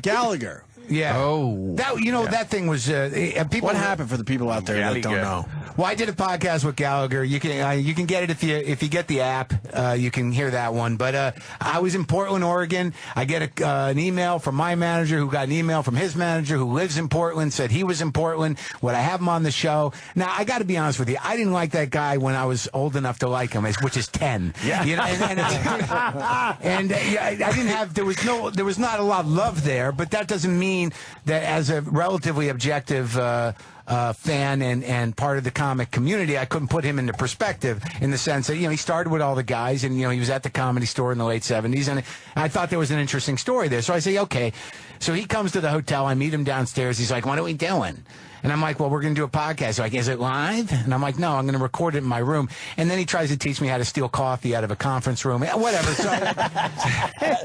Gallagher. Yeah. Oh. That thing was... people. What happened for the people out there that don't know? Well, I did a podcast with Gallagher. You can get it if you get the app. You can hear that one. But I was in Portland, Oregon. I get an email from my manager, who got an email from his manager, who lives in Portland. Said he was in Portland. Would I have him on the show? Now I got to be honest with you. I didn't like that guy when I was old enough to like him, which is 10. Yeah. You know, and I didn't have. There was not a lot of love there. But that doesn't mean that as a relatively objective fan and part of the comic community, I couldn't put him into perspective in the sense that, he started with all the guys and, he was at the Comedy Store in the late 70s, and I thought there was an interesting story there. So I say, okay. So he comes to the hotel. I meet him downstairs. He's like, what are we doing? And I'm like, well, we're going to do a podcast. Like, is it live? And I'm like, no, I'm going to record it in my room. And then he tries to teach me how to steal coffee out of a conference room. Whatever.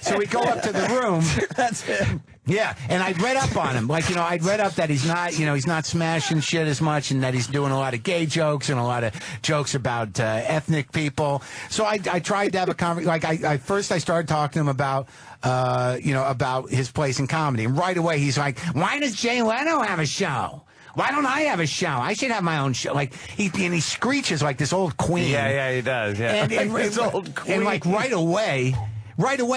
So we go up to the room. That's him. Yeah, and I'd read up on him. I'd read up that he's not smashing shit as much, and that he's doing a lot of gay jokes and a lot of jokes about ethnic people. So I tried to have a conversation. First I started talking to him about his place in comedy. And right away he's like, why does Jay Leno have a show? Why don't I have a show? I should have my own show. He screeches like this old queen. Yeah, he does. Yeah, and this old queen. And right away,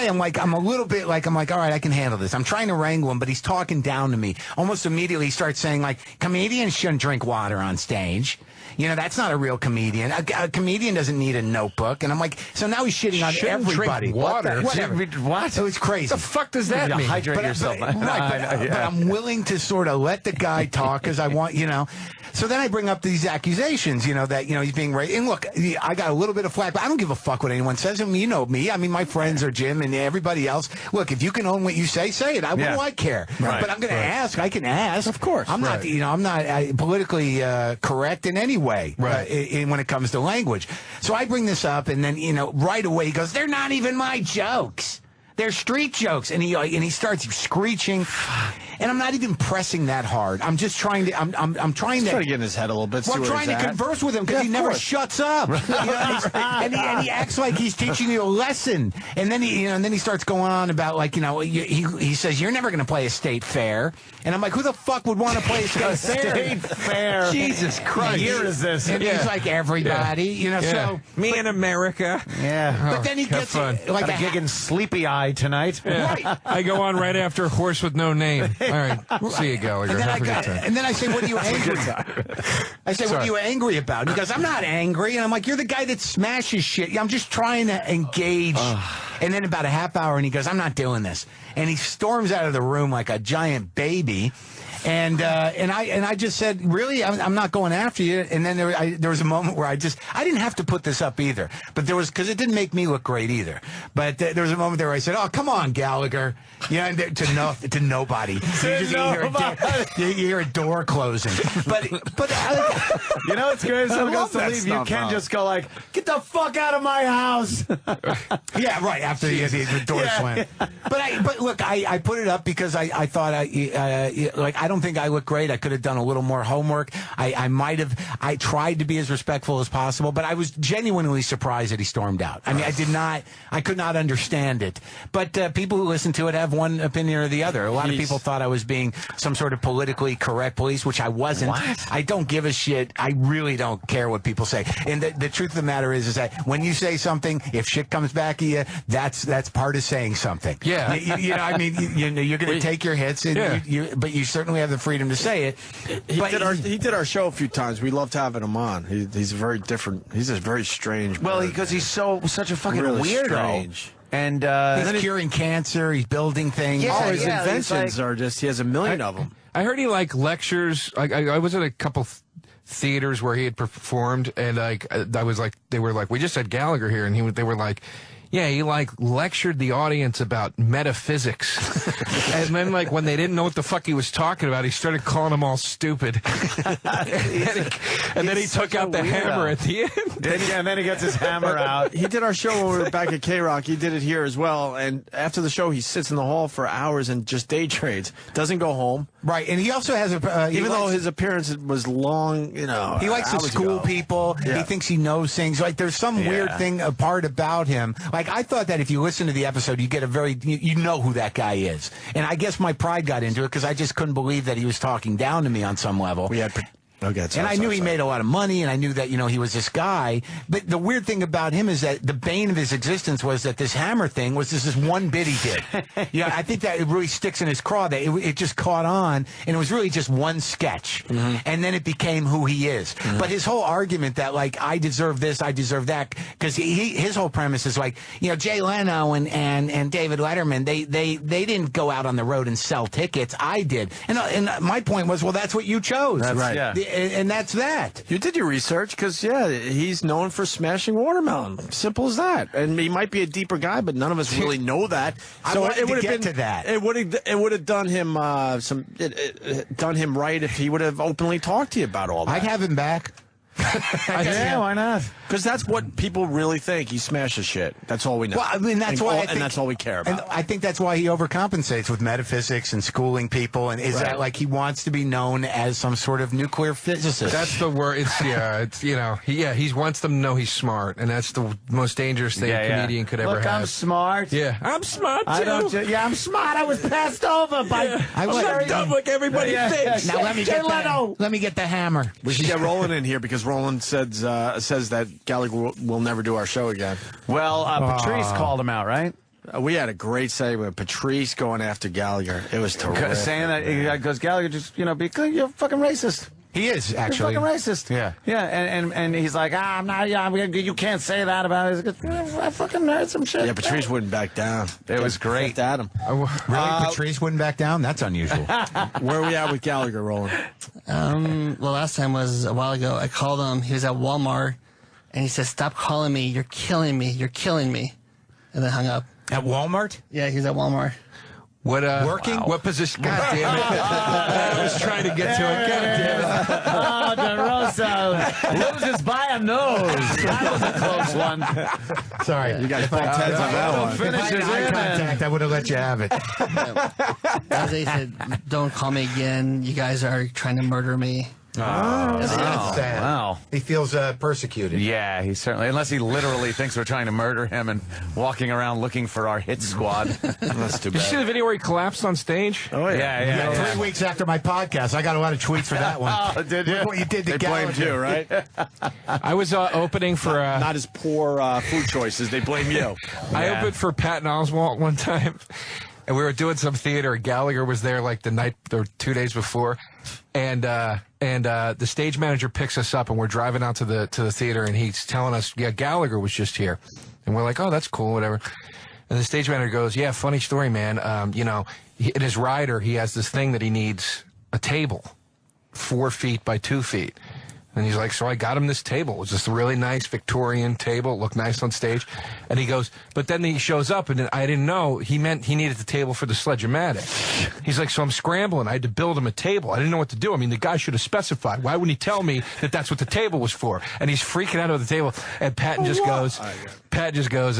I'm a little bit all right, I can handle this. I'm trying to wrangle him, but he's talking down to me. Almost immediately, he starts saying, comedians shouldn't drink water on stage. That's not a real comedian. A comedian doesn't need a notebook. And I'm like, so now he's shitting on everybody. Drink water? What? It was crazy. What the fuck does that mean? Hydrate yourself. But I'm willing to sort of let the guy talk because I want, So then I bring up these accusations, that, he's being raped. And look, I got a little bit of flack, but I don't give a fuck what anyone says. I mean, you know me. I mean, my friends are Jim and everybody else. Look, if you can own what you say it. What do I care? Right. But I'm going to ask. I can ask. Of course. I'm not, I'm not politically correct in any way when it comes to language. So I bring this up, and then, right away he goes, they're not even my jokes. They're street jokes. And he starts screeching. And I'm not even pressing that hard. I'm just trying to. I'm trying to get in his head a little bit. Well, I'm trying to converse with him because he never shuts up. And he acts like he's teaching you a lesson. And then he starts going on about he says you're never going to play a state fair. And I'm like, who the fuck would want to play a state fair? Jesus Christ! What year is this? And he's like everybody, So me in America. Yeah. But then he gets like a gig in Sleepy Eye tonight. Yeah. Right. I go on right after Horse with No Name. All right. See you, Gallagher. And then I say, what are you angry about? I say, what are you angry about? And he goes, I'm not angry. And I'm like, you're the guy that smashes shit. I'm just trying to engage. And then about a half hour, and he goes, I'm not doing this. And he storms out of the room like a giant baby. And I just said, really, I'm not going after you. And then there was a moment where I didn't have to put this up either, but because it didn't make me look great either. But there was a moment there where I said, oh, come on, Gallagher. To nobody. You hear a door closing. But it's great if someone goes to leave. You can just go get the fuck out of my house. Yeah, right, after the door slammed. But look, I put it up because I thought I don't think I look great. I could have done a little more homework. I tried to be as respectful as possible, but I was genuinely surprised that he stormed out. I mean, I could not understand it. But people who listen to it have one opinion or the other. A lot of people thought I was being some sort of politically correct police, which I wasn't. What? I don't give a shit. I really don't care what people say. And the truth of the matter is that when you say something, if shit comes back at you, that's part of saying something. Yeah. I mean, you're going to take your hits, and but you certainly have the freedom to say it. He did our show a few times. We loved having him on. He's very different. He's a very strange. Well, because he's such a fucking really weirdo. Strange. And he's curing cancer. He's building things. Yeah, his inventions are just. He has a million of them. I heard he lectures. I was at a couple theaters where he had performed, and I was like, they were like, we just had Gallagher here, and they were like, yeah, he lectured the audience about metaphysics. And then when they didn't know what the fuck he was talking about, he started calling them all stupid. and then he took out the hammer at the end. And then he gets his hammer out. He did our show when we were back at K-Rock. He did it here as well. And after the show, he sits in the hall for hours and just day trades. Doesn't go home. Right. And he also has even though his appearance was long, he likes to school people. Yeah. He thinks he knows things. There's some weird thing apart about him. like, I thought that if you listen to the episode, you get you know who that guy is. And I guess my pride got into it because I just couldn't believe that he was talking down to me on some level. I knew he made a lot of money, and I knew that, he was this guy. But the weird thing about him is that the bane of his existence was that this hammer thing was this one bit he did. I think that it really sticks in his craw that it just caught on, and it was really just one sketch. And then it became who he is. But his whole argument that, like, I deserve this, I deserve that, because his whole premise is like, Jay Leno and David Letterman, they didn't go out on the road and sell tickets. I did. And my point was, well, that's what you chose. That's right. Yeah. And that's that. You did your research because, he's known for smashing watermelon. Simple as that. And he might be a deeper guy, but none of us really know that. So it would have been to that. It would have done him done him right if he would have openly talked to you about all that. I'd have him back. Yeah, why not? Because that's what people really think. He smashes shit. That's all we know. Well, I mean, that's why, and that's all we care about. And I think that's why he overcompensates with metaphysics and schooling people. And is that like he wants to be known as some sort of nuclear physicist? That's the word. He wants them to know he's smart, and that's the most dangerous thing a comedian could ever Look, have. I'm smart. Yeah, I'm smart too. I'm smart. I was passed over by. I'm not dumb like everybody thinks. Now let me get the hammer. We should get Roland in here because Roland says that Gallagher will never do our show again. Well, Patrice called him out, right? We had a great segment with Patrice going after Gallagher. It was terrific. Saying that because Gallagher just, you're fucking racist. He is, actually. You're fucking racist. Yeah. Yeah, and he's like, I'm not, you can't say that about it. I fucking heard some shit. Yeah, Patrice wouldn't back down. It was great. At him. Really? Patrice wouldn't back down? That's unusual. Where are we at with Gallagher, Roland? Well, last time was a while ago. I called him. He was at Walmart, and he said, "Stop calling me. You're killing me. You're killing me." And then hung up. At Walmart? Yeah, he was at Walmart. What working? What position? God damn it! I was trying to get to it. God damn it! DeRosa loses by a nose. That was a close one. Sorry. You guys bumped heads on that one. If I had eye contact, I would have let you have it. As they said, "Don't call me again. You guys are trying to murder me." That's sad. Wow. He feels persecuted. Yeah, he certainly, unless he literally thinks we're trying to murder him and walking around looking for our hit squad. That's too Did you see bad. the video where he collapsed on stage? Oh, Yeah. 3 weeks after my podcast, I got a lot of tweets for that one. Oh, did you? Look what you did to They blamed Gallagher. you, right? I was opening for Not his poor food choices. They blame you. I Yeah. opened for Patton Oswalt one time, and we were doing some theater. Gallagher was there like the night or 2 days before, and the stage manager picks us up, and we're driving out to the theater, and he's telling us, "Yeah, Gallagher was just here," and we're like, "Oh, that's cool, whatever." And the stage manager goes, "Yeah, funny story, man. In his rider, he has this thing that he needs a table, 4 feet by 2 feet." And he's like, "So I got him this table. It was this really nice Victorian table. It looked nice on stage." And he goes, "But then he shows up, and I didn't know he meant he needed the table for the Sledge-O-Matic." He's like, "So I'm scrambling. I had to build him a table. I didn't know what to do. I mean, the guy should have specified. Why wouldn't he tell me that that's what the table was for?" And he's freaking out about the table. And Patton just goes,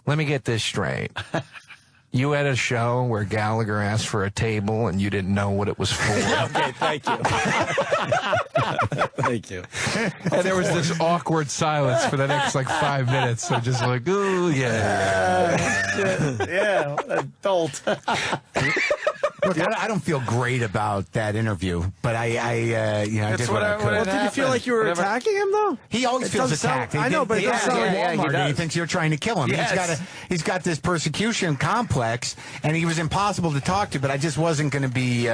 "Let me get this straight. You had a show where Gallagher asked for a table and you didn't know what it was for." Okay, thank you. Thank you. And there was this awkward silence for the next 5 minutes. So just like, "Ooh, yeah." Yeah, adult. Look, I don't feel great about that interview, but I did what I could. Well, did you feel like you were attacking him, though? He always It feels doesn't sound- attacked. I know, but it doesn't sound like Walmart. he does. He thinks you're trying to kill him. Yes. He's got this persecution complex, and he was impossible to talk to. But I just wasn't going to be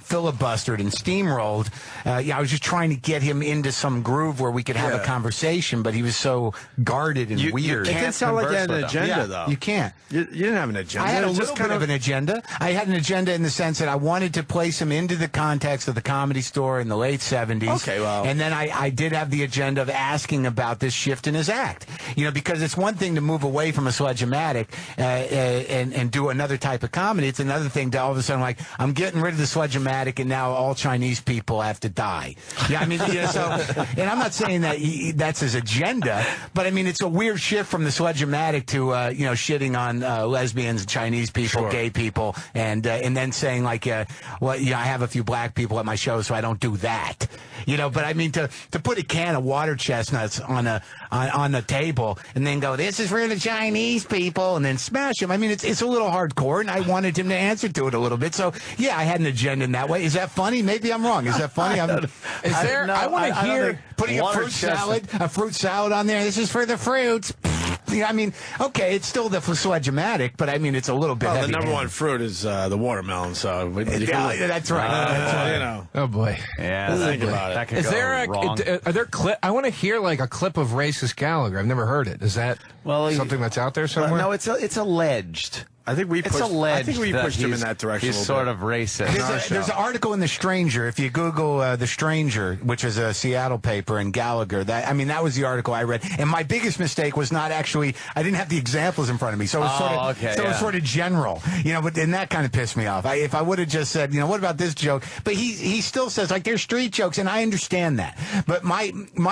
filibustered and steamrolled. I was just trying to get him into some groove where we could have a conversation, but he was so guarded and weird. It didn't sound like you had an converse with him. agenda, Yeah, though. you can't. You didn't have an agenda. I had a It was little just bit of an agenda. I had an agenda in the sense that I wanted to place him into the context of the Comedy Store in the late 70s. Okay, well. And then I did have the agenda of asking about this shift in his act. Because it's one thing to move away from a Sledge-O-Matic and do another type of comedy. It's another thing to all of a sudden, I'm getting rid of the Sledge-O-Matic and now all Chinese people have to die. Yeah, I mean, and I'm not saying that that's his agenda, but I mean, it's a weird shift from the Sledge-O-Matic to, shitting on lesbians, Chinese people, gay people, and then saying like, well, yeah, I have a few black people at my show, so I don't do that. You know, but I mean to put a can of water chestnuts on the table and then go, this is for the Chinese people, and then smash them. I mean, it's a little hardcore, and I wanted him to answer to it a little bit. So yeah, I had an agenda in that way. Is that funny? Maybe I'm wrong. Is that funny? I want to hear putting a fruit salad on there. This is for the fruits. Yeah, I mean, okay, it's still the phlegmatic, but I mean, it's a little bit. Well, the number one fruit is the watermelon. So that's right. You know. Oh boy. Yeah. Think about it. That could Is go there wrong. are there I want to hear like a clip of racist Gallagher. I've never heard it. Is that something that's out there somewhere? No, it's alleged. I think we It's pushed, alleged I think we that pushed him in he's- that direction. He's a sort little bit. of racist. There's an article in The Stranger. If you Google The Stranger, which is a Seattle paper, and Gallagher, that was the article I read. And my biggest mistake was not actually, I didn't have the examples in front of me. So it was sort of general, you know, and that kind of pissed me off. If I would have just said, you know, what about this joke? But he still says, like, there's street jokes, and I understand that. But my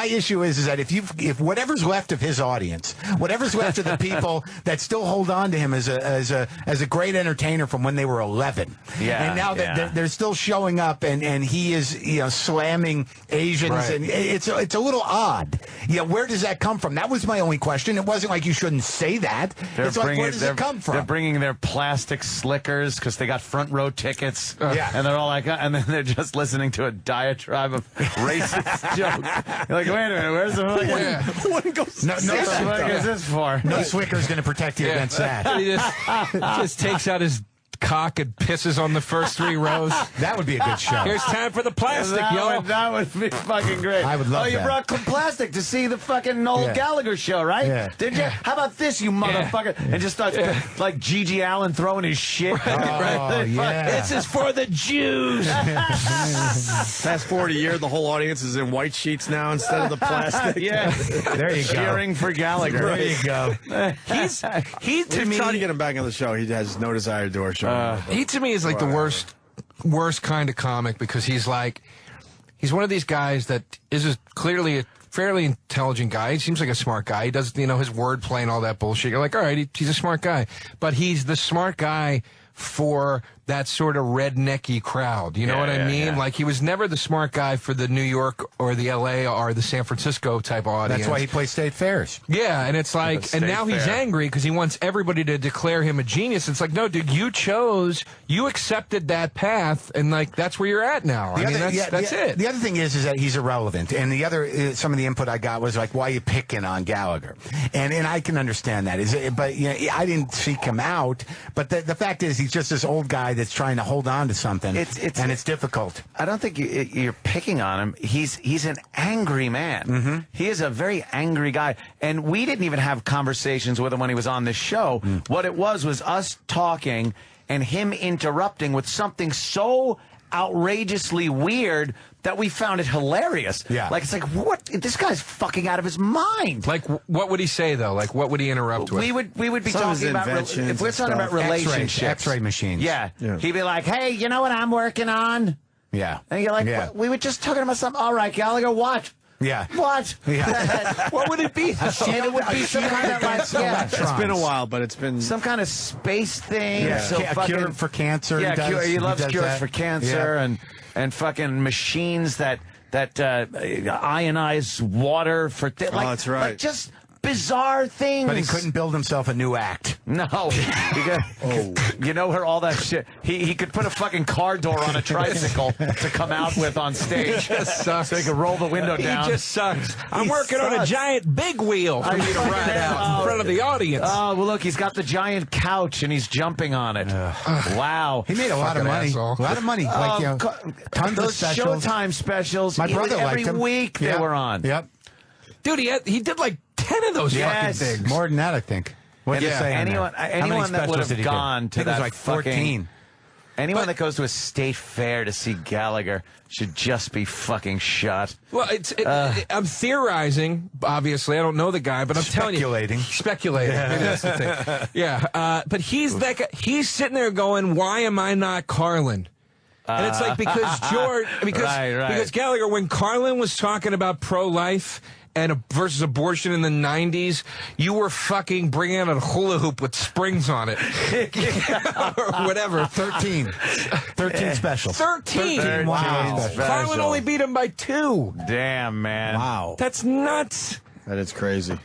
issue is that if whatever's left of his audience, whatever's left of the people that still hold on to him as a great entertainer from when they were 11. Yeah, and now that they're still showing up, and he is, you know, slamming Asians, Right. and it's a little odd. Yeah, where does that come from? That was my only question. It wasn't like you shouldn't say that. It's like, where does it come from? They're bringing their plastic slickers because they got front row tickets. Yeah. And they're all like, and then they're just listening to a diatribe of racist jokes. You're like, wait a minute, where's the fucking... Yeah. What No, What the fuck is this for? no Slicker's going to protect you against that. He just takes out his cock and pisses on the first 3 rows. That would be a good show. Here's time for the plastic, yo. That would be fucking great. I would love Oh, you that. brought plastic to see the fucking Noel Yeah. Gallagher show, right? Yeah. Did you? How about this, you motherfucker? And just starts like Gigi Allen throwing his shit. Oh, yeah. This is for the Jews. Fast forward a year, the whole audience is in white sheets now instead of the plastic. Yeah. There you go. Cheering for Gallagher. There you go. He to We've me, tried to get him back on the show. He has no desire to do our show. he to me is like the worst kind of comic, because he's one of these guys that is clearly a fairly intelligent guy. He seems like a smart guy. He does, you know, his wordplay and all that bullshit. You're like, all right, he's a smart guy, but he's the smart guy for that sort of rednecky crowd. You know what I mean? yeah. Like, he was never the smart guy for the New York or the LA or the San Francisco type audience. That's why he plays state fairs. Yeah, and it's like, State and now he's fair. angry because he wants everybody to declare him a genius. It's like, no, dude, you accepted that path, and like, that's where you're at now. I mean, that's it. The other thing is that he's irrelevant, and the other some of the input I got was like, why are you picking on Gallagher? And I can understand that. But you know, I didn't seek him out. But the fact is, he's just this old guy that's trying to hold on to something, and it's difficult. I don't think you're picking on him. He's an angry man. Mm-hmm. He is a very angry guy. And we didn't even have conversations with him when he was on this show. What it was us talking and him interrupting with something so outrageously weird that we found it hilarious. Yeah. Like, it's like, what? This guy's fucking out of his mind. Like, what would he say though? Like, what would he interrupt with? We would be Some of his talking about inventions if we're and talking about stuff. relationships, X-ray machines. Yeah. Yeah. He'd be like, "Hey, you know what I'm working on?" Yeah. And you're like, yeah. "What? We were just talking about something." All right, Gallagher, what? Yeah. What? Yeah. What would it be? And it would be some kind of like, It's been a while, but it's been some kind of space thing. Yeah. So A fucking, cure for cancer. Yeah, he loves does cures that. for cancer Yeah. and fucking machines that ionize water for like, that's right. like just bizarre things. But he couldn't build himself a new act. No. You know where all that shit... He could put a fucking car door on a tricycle to come out with on stage. So he could roll the window down. He just sucks. I'm He working on a sucks. giant big wheel for I me to fucking ride out know. in front of the audience. Oh, well, look, he's got the giant couch and he's jumping on it. Wow. He made a lot of Fucking money. asshole. A lot of money. Like, you know, tons of Those specials. Showtime specials. My brother every liked him. week they Yep. were on. Yep. Dude, he did like 10 of those Yes. fucking things. More than that, I think. What'd you Yeah. say? on Anyone- that? How many anyone that would specials have did he do? gone to I think it was that like fucking- 14. Anyone that goes to a state fair to see Gallagher should just be fucking shot. Well, I'm theorizing, obviously. I don't know the guy, but I'm Speculating. Speculating. Maybe that's the thing. Yeah. But he's that guy. He's sitting there going, why am I not Carlin? And it's like, because Right. Gallagher, when Carlin was talking about pro-life and versus abortion in the 90s, you were fucking bringing out a hula hoop with springs on it. Or whatever. 13 special. 13. Wow. Carlin only beat him by 2. Damn, man. Wow. That's nuts. That is crazy.